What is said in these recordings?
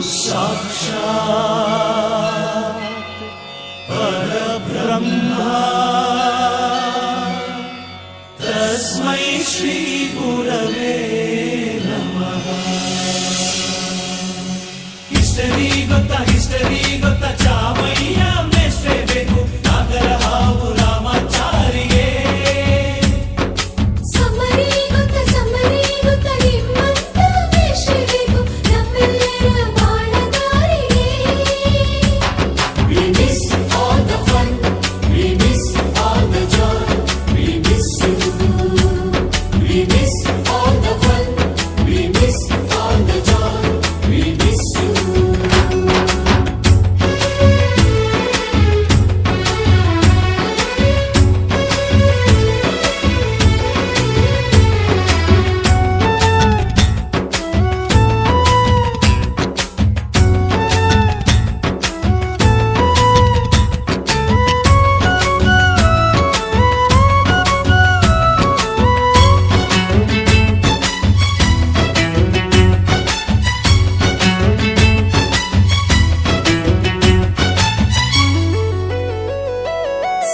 साक्षात् परब्रह्म तस्मै श्री गुरवे नमः। हिस्टरी ಗೊತ್ತಾ ಚಾಮಯ್ಯ ಮೇಷ್ಟ್ರೆ ಬೇಕು ನಾಗರ ಹಾವು ರಾಮಾಚಾರಿಗೆ. ಸಮರಿ ಗೊತ್ತ ನಿಮ್ಮಂತ ಮೇಷ್ಟ್ರೆ ಬೇಕು ನಮ್ಮೆಲ್ಲರ ಬಾಳಗಾರಿಗೆ. We miss all the fun, we miss all the joy, we miss you. We miss all the fun, we miss all the joy, we miss you.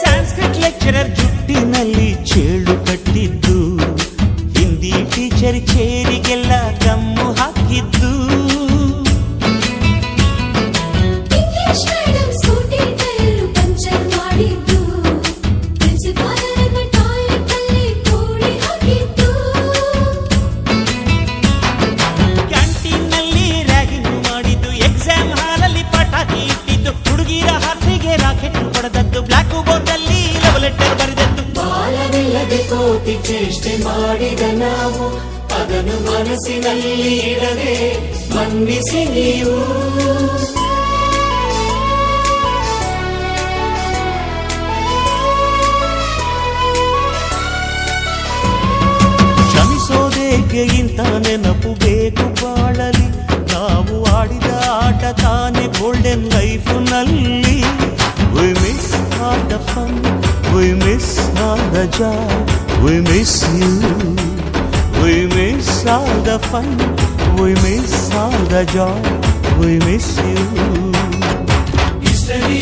Sanskrit lecturer ಜುಟ್ಟಿನಲ್ಲಿ ಚೇಳು ಕಟ್ಟಿದ್ದು, ಹಿಂದಿ ಟೀಚರ್ ಚೇರಿಗೆಲ್ಲ ಗಮ್ಮು ಹಾಕಿದ್ದು, English madam Scooty tyre puncture ಮಾಡಿದ್ದು, ಪ್ರಿನ್ಸಿಪಾಲರನ್ನ toilet ಅಲ್ಲಿ ಕೋಳಿ ಹಾಕಿದ್ದು, ಕ್ಯಾಂಟೀನ್ನಲ್ಲಿ ರ್ಯಾಗಿಂಗ್ ಮಾಡಿದ್ದು, ಎಕ್ಸಾಮ್ ಹಾಲಲ್ಲಿ ಪಟಾಕಿ ಇಟ್ಟಿದ್ದು, ಹುಡುಗಿರ ಹಾಸಿಗೆ ರಾಕೆಟ್ ಹೊಡೆದದ್ದು, ಬ್ಲಾಕ್ ಬೋರ್ಡ್ ಅಲ್ಲಿ ಲವ್ ಲೆಟರ್ ಬರೆದದ್ದು. ಬಾಲವಿಲ್ಲದೆ ಕೋಟಿ ಚೇಷ್ಟೆ ಮಾಡಿದ ನಾವು ಅದನ್ನು ಮನಸ್ಸಿನಲ್ಲಿ ಇಡದೆ ಮನ್ನಿಸಿ ನೀವು. ಕ್ಷಮಿಸೋದೇಕೆ ಇಂಥ ನೆನಪು ಬೇಕು ಬಾಳಲಿ, ನಾವು ಆಡಿದ ಆಟ ತಾನೆ golden ಲೈಫ್ನಲ್ಲಿ. We miss all the fun, we miss all the joy, we miss you. We miss all the fun, we miss all the joy, we miss you. History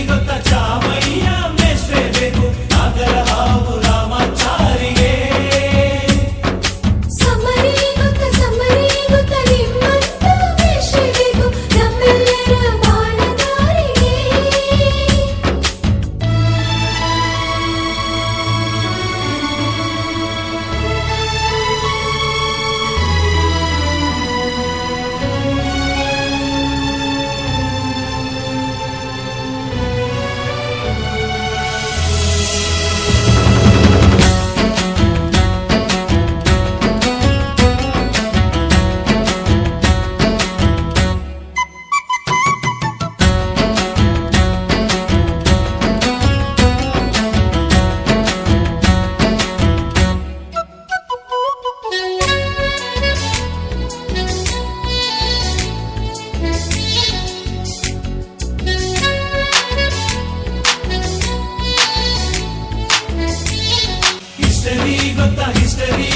ಗೊತ್ತಾ ಚಾಮಯ್ಯ ಮೇಷ್ಟ್ರೆ ಬೇಕು ನಾಗರ ಹಾವು ರಾಮಾಚಾರಿಗೆ. ಸಮರಿ ಗೊತ್ತ ನಿಮ್ಮಂತ ಮೇಷ್ಟ್ರೆ ಬೇಕು ನಮ್ಮೆಲ್ಲರ ಬಾಳಗಾರಿಗೆ. ಹಿಸ್ಟರಿ